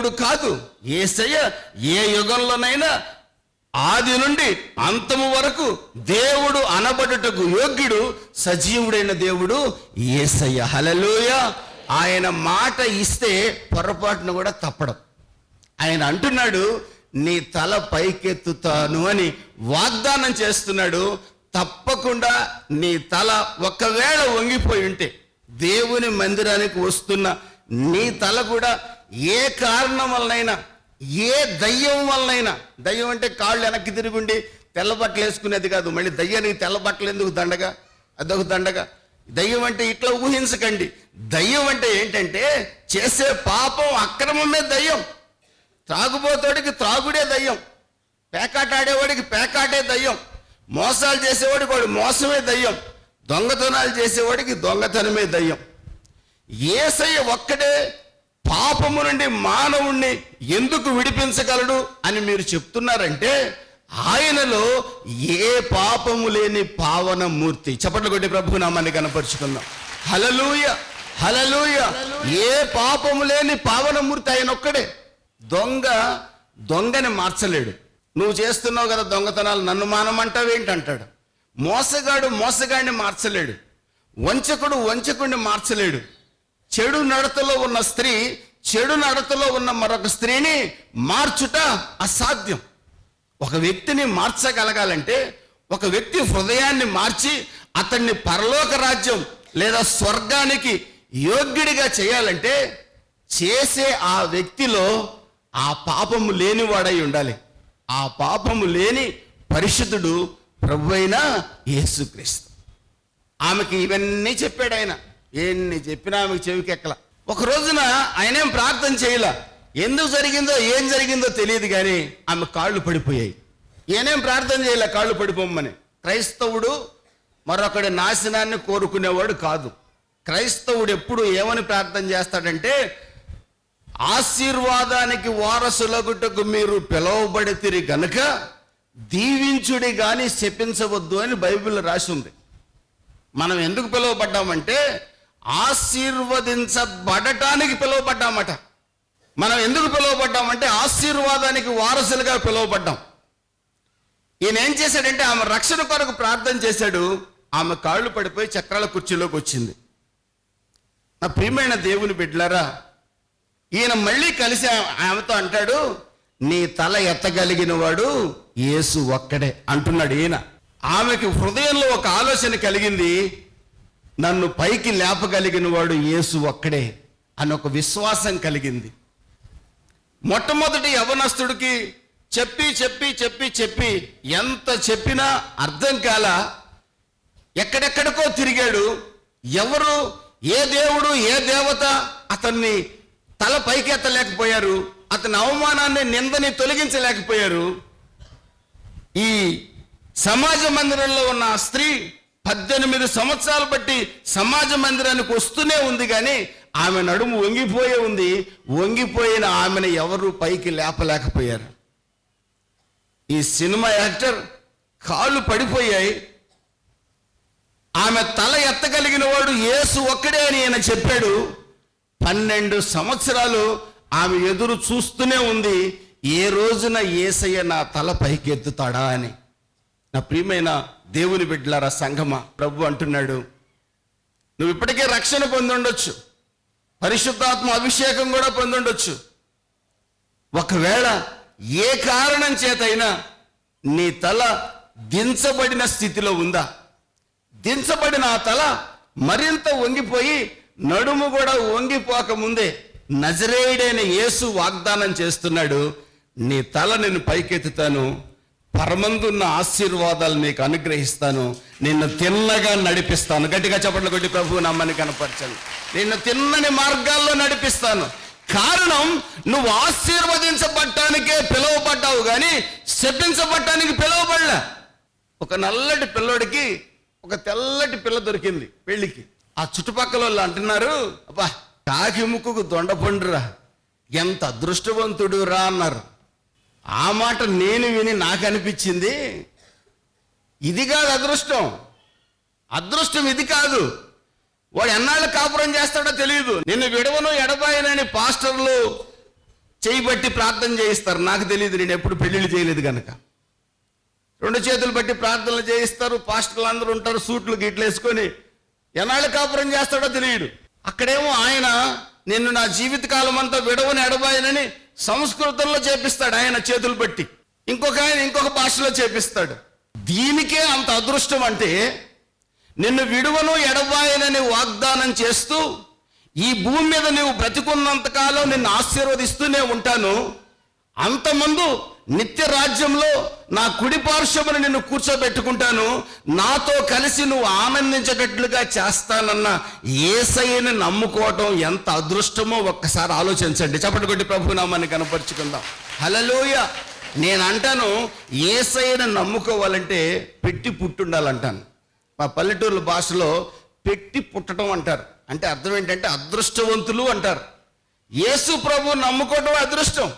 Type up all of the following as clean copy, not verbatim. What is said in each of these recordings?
దేవుడు కాదు. యేసయ్య ఏ యుగంలోనైనా ఆది నుండి అంతము వరకు దేవుడు అనబడుటకు యోగ్యుడు, సజీవుడైన దేవుడు యేసయ్య. హల్లెలూయా. ఆయన మాట ఇస్తే పొరపాటును కూడా తప్పడం. ఆయన అంటున్నాడు, నీ తల పైకెత్తుతాను అని వాగ్దానం చేస్తున్నాడు. తప్పకుండా నీ తల ఒకవేళ వంగిపోయి ఉంటే, దేవుని మందిరానికి వస్తున్న నీ తల కూడా ఏ కారణం వలనైనా, ఏ దయ్యం వలనైనా, దయ్యం అంటే కాళ్ళు వెనక్కి తిరుగుండి తెల్ల బట్టలు వేసుకునేది కాదు. మళ్ళీ దయ్యానికి తెల్ల బట్టలు ఎందుకు దండగా, అదొక దండగా. దయ్యం అంటే ఇట్లా ఊహించకండి. దయ్యం అంటే ఏంటంటే చేసే పాపం, అక్రమమే దయ్యం. త్రాగుబోతోడికి త్రాగుడే దయ్యం, పేకాట ఆడేవాడికి పేకాటే దయ్యం, మోసాలు చేసేవాడికి వాడు మోసమే దయ్యం, దొంగతనాలు చేసేవాడికి దొంగతనమే దయ్యం. యేసయ్య ఒక్కడే పాపము నుండి మానవుణ్ణి ఎందుకు విడిపించగలడు అని మీరు చెప్తున్నారంటే, ఆయనలో ఏ పాపము లేని పావన మూర్తి. చప్పట్లు కొట్టి ప్రభు నామాన్ని కనపరుచుకుందాం. హల్లెలూయా, హల్లెలూయా. ఏ పాపము లేని పావన మూర్తి ఆయన ఒక్కడే. దొంగని మార్చలేడు. నువ్వు చేస్తున్నావు కదా దొంగతనాలు, నన్ను మానమంటావేంటంటాడు. మోసగాడిని మార్చలేడు. వంచకుడిని మార్చలేడు. చెడు నడతలో ఉన్న స్త్రీ చెడు నడతలో ఉన్న మరొక స్త్రీని మార్చుట అసాధ్యం. ఒక వ్యక్తిని మార్చగలగాలంటే, ఒక వ్యక్తి హృదయాన్ని మార్చి అతన్ని పరలోక రాజ్యం లేదా స్వర్గానికి యోగ్యుడిగా చేయాలంటే, చేసే ఆ వ్యక్తిలో ఆ పాపము లేనివాడై ఉండాలి. ఆ పాపము లేని పరిశుద్ధుడు ప్రభువైన యేసుక్రీస్తు. ఆమెకి ఇవన్నీ చెప్పాడు ఆయన. ఎన్ని చెప్పినా ఆమెకు చెవికెక్కల. ఒక రోజున ఆయనేం ప్రార్థన చేయలా. ఎందుకు జరిగిందో ఏం జరిగిందో తెలియదు కానీ ఆమె కాళ్ళు పడిపోయాయి. ఈయనేం ప్రార్థన చేయలే కాళ్ళు పడిపోమ్మని. క్రైస్తవుడు మరొకడి నాశనాన్ని కోరుకునేవాడు కాదు. క్రైస్తవుడు ఎప్పుడు ఏమని ప్రార్థన చేస్తాడంటే, ఆశీర్వాదానికి వారసులగుటకు మీరు పిలువబడితిరి గనుక దీవించుడి గాని శపించవద్దు అని బైబిల్ రాసి ఉంది. మనం ఎందుకు పిలువబడ్డామంటే ఆశీర్వదించబడటానికి పిలువబడ్డామట. మనం ఎందుకు పిలువబడ్డామంటే ఆశీర్వాదానికి వారసులుగా పిలువబడ్డాం. ఈయన ఏం చేశాడంటే ఆమె రక్షణ కొరకు ప్రార్థన చేశాడు. ఆమె కాళ్ళు పడిపోయి చక్రాల కుర్చీలోకి వచ్చింది. నా ప్రియమైన దేవుని బిడ్డలారా, ఈయన మళ్ళీ కలిసి ఆమెతో అంటాడు, నీ తల ఎత్తగలిగిన వాడు యేసు ఒక్కడే అంటున్నాడు ఈయన. ఆమెకి హృదయంలో ఒక ఆలోచన కలిగింది, నన్ను పైకి లేపగలిగిన వాడు యేసు ఒక్కడే అని ఒక విశ్వాసం కలిగింది. మొట్టమొదటి యవనస్తుడికి చెప్పి చెప్పి చెప్పి చెప్పి ఎంత చెప్పినా అర్థం కాల. ఎక్కడెక్కడికో తిరిగాడు. ఎవరు, ఏ దేవుడు, ఏ దేవత అతన్ని తల పైకెత్తలేకపోయారు. అతని అవమానాన్ని, నిందని తొలగించలేకపోయారు. ఈ సమాజ మందిరంలో ఉన్న ఆ స్త్రీ 18 సంవత్సరాలు బట్టి సమాజ మందిరానికి వస్తూనే ఉంది, కానీ ఆమె నడుము వంగిపోయే ఉంది. వంగిపోయిన ఆమెను ఎవరు పైకి లేపలేకపోయారు. ఈ సినిమా యాక్టర్ కాళ్ళు పడిపోయాయి. ఆమె తల ఎత్తగలిగిన వాడు యేసు ఒక్కడే అని ఆయన చెప్పాడు. 12 సంవత్సరాలు ఆమె ఎదురు చూస్తూనే ఉంది, ఏ రోజున యేసయ్య నా తల పైకెత్తుతాడా అని. నా ప్రియమైన దేవుని బిడ్డలారా, సంఘమా, ప్రభు అంటున్నాడు, నువ్వు ఇప్పటికే రక్షణ పొందుండొచ్చు, పరిశుద్ధాత్మ అభిషేకం కూడా పొందుండొచ్చు. ఒకవేళ ఏ కారణం చేతైనా నీ తల దించబడిన స్థితిలో ఉందా? దించబడిన ఆ తల మరింత వంగిపోయి నడుము కూడా వంగిపోక ముందే నజరేయుడైన యేసు వాగ్దానం చేస్తున్నాడు, నీ తల నేను పైకెత్తుతాను, పరమందున్న ఆశీర్వాదాలు నీకు అనుగ్రహిస్తాను, నిన్ను తిన్నగా నడిపిస్తాను. గట్టిగా చప్పట్లు కొట్టి ప్రభువు నామాన్ని కనపరచండి. నిన్ను తిన్నని మార్గాల్లో నడిపిస్తాను. కారణం, నువ్వు ఆశీర్వదించబడటానికే పిలువబడ్డావు కానీ శపించబడటానికి పిలువబడలే. ఒక నల్లటి పిల్లోడికి ఒక తెల్లటి పిల్ల దొరికింది పెళ్లికి. ఆ చుట్టుపక్కల వాళ్ళు అంటున్నారు, అబ్బా కాకి ముక్కుకు దొండపండురా, ఎంత అదృష్టవంతుడు రా అన్నారు. ఆ మాట నేను విని నాకు అనిపించింది, ఇది కాదు అదృష్టం. అదృష్టం ఇది కాదు. వాడు ఎన్నాళ్ళు కాపురం చేస్తాడో తెలియదు. నిన్ను విడవను ఎడబాయనని పాస్టర్లు బట్టి ప్రార్థన చేయిస్తారు. నాకు తెలియదు, నేను ఎప్పుడు పెళ్లిళ్ళు చేయలేదు కనుక. 2 చేతులు బట్టి ప్రార్థనలు చేయిస్తారు. పాస్టర్లు అందరూ ఉంటారు, సూట్లు గిట్లు వేసుకొని. ఎన్నాళ్ళు కాపురం చేస్తాడో తెలియడు. అక్కడేమో ఆయన నిన్ను నా జీవితకాలం అంతా విడవని ఎడబాయనని సంస్కృతంలో చేపిస్తాడు ఆయన చేతులు బట్టి. ఇంకొక ఆయన ఇంకొక భాషలో చేపిస్తాడు. దీనికే అంత అదృష్టం అంటే, నిన్ను విడువను ఎడబాయనని వాగ్దానం చేస్తూ ఈ భూమి మీద నువ్వు బ్రతికున్నంతకాలం నిన్ను ఆశీర్వదిస్తూనే ఉంటాను, అంతమందు నిత్య రాజ్యంలో నా కుడి పార్శ్వమున నిన్ను కూర్చోబెట్టుకుంటాను, నాతో కలిసి నువ్వు ఆనందించేటట్లుగా చేస్తానన్న యేసయ్యని నమ్ముకోవటం ఎంత అదృష్టమో ఒక్కసారి ఆలోచించండి. చప్పటి కొట్టి ప్రభు నామాన్ని కనపరుచుకుందాం. హల్లెలూయా. నేను అంటాను, యేసయ్యని నమ్ముకోవాలంటే పెట్టి పుట్టుండాలంటాను. మా పల్లెటూరు భాషలో పెట్టి పుట్టడం అంటారు. అంటే అర్థం ఏంటంటే అదృష్టవంతులు అంటారు. యేసు ప్రభు నమ్ముకోవడం అదృష్టం.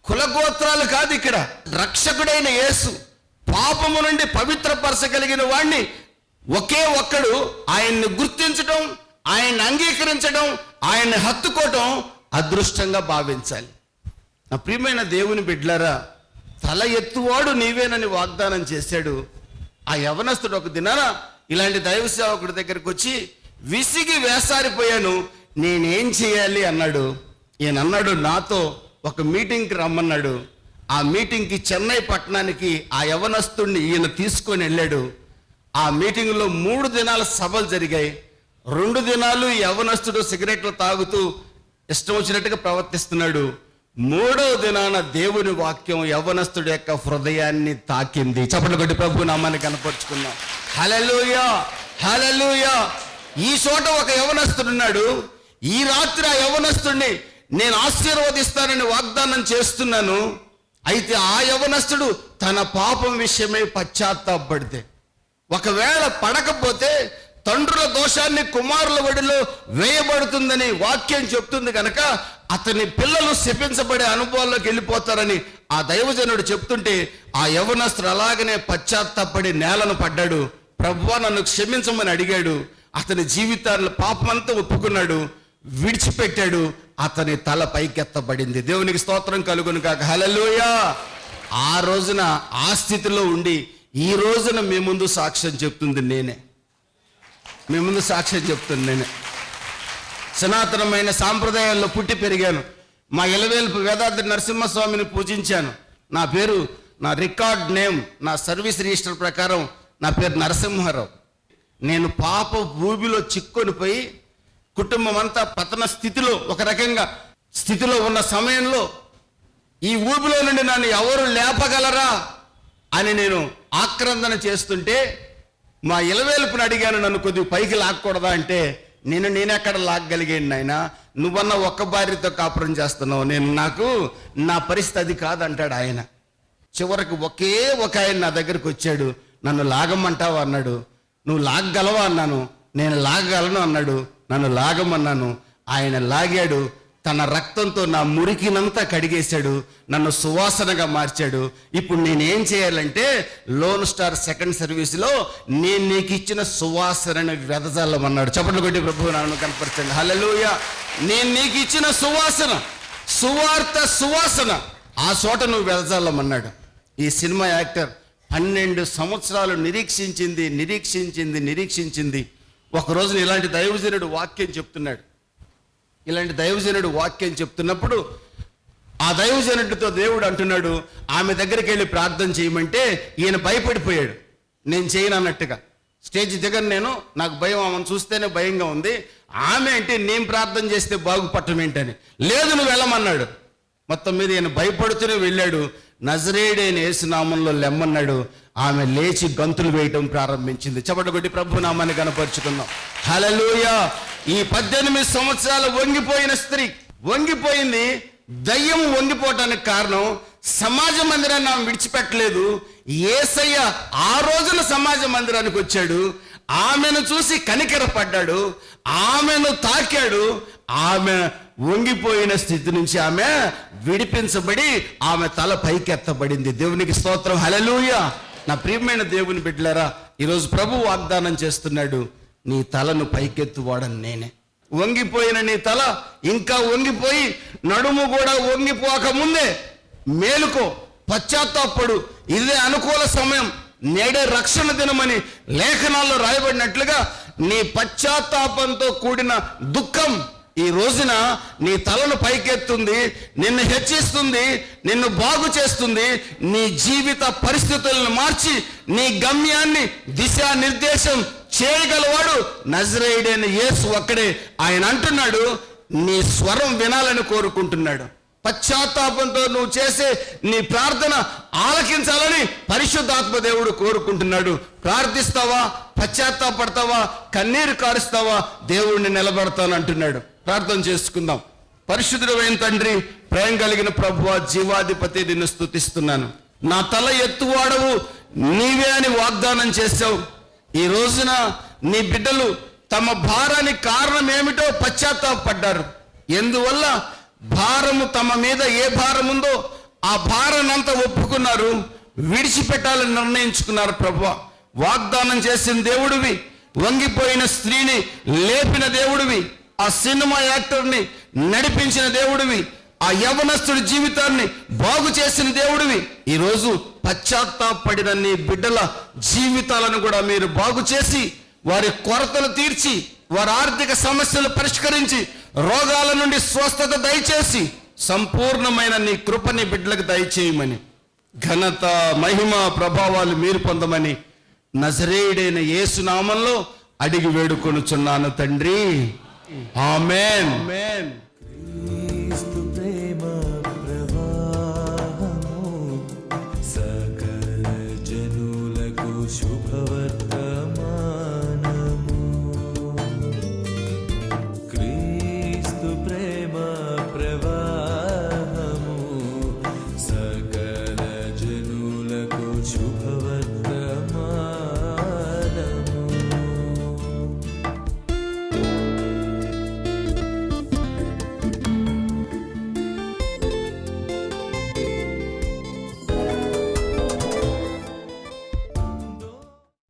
కులగోత్రాలు కాదు ఇక్కడ. రక్షకుడైన యేసు, పాపము నుండి పవిత్రపరచగలిగిన వాణ్ణి ఒకే ఒక్కడు ఆయన్ని గుర్తించడం, ఆయన్ని అంగీకరించడం, ఆయన్ని హత్తుకోవటం అదృష్టంగా భావించాలి. నా ప్రియమైన దేవుని బిడ్డలారా, తల ఎత్తువాడు నీవేనని వాగ్దానం చేశాడు. ఆ యవనస్తుడు ఒక దినాన ఇలాంటి దైవ సేవకుడి దగ్గరికి వచ్చి విసిగి వేసారిపోయాను, నేనేం చేయాలి అన్నాడు. ఈయన అన్నాడు, నాతో ఒక మీటింగ్కి రమ్మన్నాడు. ఆ మీటింగ్కి చెన్నై పట్టణానికి ఆ యవనస్తుడిని ఈయన తీసుకొని వెళ్ళాడు. ఆ మీటింగ్లో 3 దినాల సభలు జరిగాయి. 2 దినాలు యవనస్తుడు సిగరెట్లు తాగుతూ ఇష్టం వచ్చినట్టుగా ప్రవర్తిస్తున్నాడు. 3వ దినాన దేవుని వాక్యం యవనస్తుడి యొక్క హృదయాన్ని తాకింది. చప్పట్లు కొట్టి ప్రభు నామాన్ని కనపరుచుకున్నాం. హల్లెలూయా, హల్లెలూయా. ఈ చోట ఒక యవనస్తుడున్నాడు. ఈ రాత్రి ఆ యవనస్తుడిని నేను ఆశీర్వదిస్తానని వాగ్దానం చేస్తున్నాను. అయితే ఆ యవనస్తుడు తన పాపం విషయమై పశ్చాత్తాపడితే, ఒకవేళ పడకపోతే తండ్రుల దోషాన్ని కుమారుల ఒడిలో వేయబడుతుందని వాక్యం చెప్తుంది కనుక అతని పిల్లలు శపించబడే అనుభవాల్లోకి వెళ్ళిపోతారని ఆ దైవజనుడు చెప్తుంటే, ఆ యవనస్తుడు అలాగనే పశ్చాత్తాపడి నేలను పడ్డాడు. ప్రభువా నన్ను క్షమించమని అడిగాడు. అతని జీవితాల్లో పాపమంతా ఒప్పుకున్నాడు, విడిచిపెట్టాడు. అతని తల పైకెత్తబడింది. దేవునికి స్తోత్రం కలుగును కాక. హల్లెలూయా. ఆ రోజున ఆ స్థితిలో ఉండి ఈ రోజున మీ ముందు సాక్ష్యం చెప్తుంది నేనే. మీ ముందు సాక్ష్యం చెప్తుంది నేనే. సనాతనమైన సాంప్రదాయాల్లో పుట్టి పెరిగాను. మా ఇలవేల్పు వేదాద్రి నరసింహస్వామిని పూజించాను. నా పేరు, నా రికార్డ్ నేమ్, నా సర్వీస్ రిజిస్టర్ ప్రకారం నా పేరు నరసింహారావు. నేను పాప ఊబిలో చిక్కుని పోయి కుటుంబం అంతా పతన స్థితిలో, ఒక రకంగా స్థితిలో ఉన్న సమయంలో ఈ ఊబిలో నుండి నన్ను ఎవరు లేపగలరా అని నేను ఆక్రందన చేస్తుంటే మా ఇలవేల్పుని అడిగాను, నన్ను కొద్దిగా పైకి లాక్కూడదా అంటే, నేనెక్కడ లాగగలిగాను నాయన, నువ్వన్న ఒక్క భార్యతో కాపురం చేస్తున్నావు, నాకు నా పరిస్థితి అది కాదంటాడు ఆయన. చివరికి ఒకే ఒక ఆయన నా దగ్గరికి వచ్చాడు. నన్ను లాగమంటావా అన్నాడు. నువ్వు లాగగలవా అన్నాను. నేను లాగగలను అన్నాడు. నన్ను లాగమన్నాను. ఆయన లాగాడు. తన రక్తంతో నా మురికినంతా కడిగేశాడు. నన్ను సువాసనగా మార్చాడు. ఇప్పుడు నేనేం చేయాలంటే, లోన్ స్టార్ సెకండ్ సర్వీస్లో నేను నీకు ఇచ్చిన సువాసనని వెదజల్లమన్నాడు. చప్పట్లు కొట్టి ప్రభువు నన్ను కనపరచండి. హల్లెలూయా. నేను నీకు ఇచ్చిన సువాసన, సువార్త సువాసన ఆ చోట నువ్వు వెదజల్లమన్నాడు. ఈ సినిమా యాక్టర్ 12 సంవత్సరాలు నిరీక్షించింది. ఒక రోజున ఇలాంటి దైవజనుడు వాక్యం చెప్తున్నాడు. ఇలాంటి దైవజనుడు వాక్యం చెప్తున్నప్పుడు ఆ దైవజనుడితో దేవుడు అంటున్నాడు, ఆమె దగ్గరికి వెళ్ళి ప్రార్థన చేయమంటే ఈయన భయపడిపోయాడు. నేను చేయను అన్నట్టుగా స్టేజ్ దగ్గర నాకు భయం, ఆమెను చూస్తేనే భయంగా ఉంది. ఆమె అంటే నేను ప్రార్థన చేస్తే బాగుపడటం ఏంటని, లేదు నువ్వు వెళ్ళమన్నాడు. మొత్తం మీద ఈయన భయపడుతూనే వెళ్ళాడు. నజరేయుడైన యేసు నామంలో లెమ్మన్నాడు. ఆమె లేచి గంతులు వేయటం ప్రారంభించింది. చప్పట్లు కొట్టి ప్రభు నామాన్ని కనపరుచుకుందాం. హల్లెలూయా. ఈ 18 సంవత్సరాలు వంగిపోయిన స్త్రీ వంగిపోయింది. దయ్యం వంగిపోవటానికి కారణం సమాజ మందిరాన్ని ఆమె విడిచిపెట్టలేదు. యేసయ్య ఆ రోజున సమాజ మందిరానికి వచ్చాడు. ఆమెను చూసి కనికరపడ్డాడు, ఆమెను తాకాడు. ఆమె వంగిపోయిన స్థితి నుంచి ఆమె విడిపించబడి ఆమె తల పైకెత్తబడింది. దేవునికి స్తోత్రం. హల్లెలూయా. నా ప్రియమైన దేవుని బిడ్డలారా, ఈరోజు ప్రభు వాగ్దానం చేస్తున్నాడు, నీ తలను పైకెత్తువాడని నేనే. వంగిపోయిన నీ తల ఇంకా వంగిపోయి నడుము కూడా వంగిపోక ముందే మేలుకో, పశ్చాత్తాపడు, ఇదే అనుకూల సమయం, నేడే రక్షణ దినమని లేఖనాల్లో రాయబడినట్లుగా నీ పశ్చాత్తాపంతో కూడిన దుఃఖం ఈ రోజున నీ తలను పైకెత్తుంది, నిన్ను హెచ్చిస్తుంది, నిన్ను బాగు చేస్తుంది, నీ జీవిత పరిస్థితులను మార్చి నీ గమ్యాన్ని దిశానిర్దేశం చేయగలవాడు నజరేయుడైన యేసు ఒక్కడే. ఆయన అంటున్నాడు, నీ స్వరం వినాలని కోరుకుంటున్నాడు. పశ్చాత్తాపంతో నువ్వు చేసే నీ ప్రార్థన ఆలకించాలని పరిశుద్ధాత్మ దేవుడు కోరుకుంటున్నాడు. ప్రార్థిస్తావా, పశ్చాత్తాపడతావా, కన్నీరు కారుస్తావా, దేవుణ్ణి నిలబడతాను అంటున్నాడు. ప్రార్థన చేసుకుందాం. పరిశుద్ధుడైన తండ్రి, ప్రేమ కలిగిన ప్రభువా, జీవాధిపతి, నిన్ను స్తుతిస్తున్నాను. నా తల ఎత్తువాడవు నీవే అని వాగ్దానం చేశావు. ఈ రోజున నీ బిడ్డలు తమ భారానికి కారణం ఏమిటో పశ్చాత్తాపడ్డారు. ఎందువల్ల భారము తమ మీద ఏ భారం ఉందో ఆ భారాన్నంతా ఒప్పుకున్నారు, విడిచిపెట్టాలని నిర్ణయించుకున్నారు. ప్రభువా, వాగ్దానం చేసిన దేవుడివి, వంగిపోయిన స్త్రీని లేపిన దేవుడివి, ఆ సినిమా యాక్టర్ని నడిపించిన దేవుడివి, ఆ యవనస్తుడి జీవితాన్ని బాగు చేసిన దేవుడివి. ఈరోజు పశ్చాత్తాపడిన నీ బిడ్డల జీవితాలను కూడా మీరు బాగు చేసి, వారి కొరతలు తీర్చి, వారి ఆర్థిక సమస్యలు పరిష్కరించి, రోగాల నుండి స్వస్థత దయచేసి, సంపూర్ణమైన నీ కృపని బిడ్డలకు దయచేయమని, ఘనత, మహిమ, ప్రభావాలు మీరు పొందమని నజరేయుడైన యేసు నామంలో అడిగి వేడుకొనుచున్నాను తండ్రి. ఆమేన్. క్రీస్తు ప్రేమ ప్రవాహము సకల జనులకు శుభవర్తమానము. క్రీస్తు ప్రేమ ప్రవాహము సకల జనులకు శుభవర్తమానము.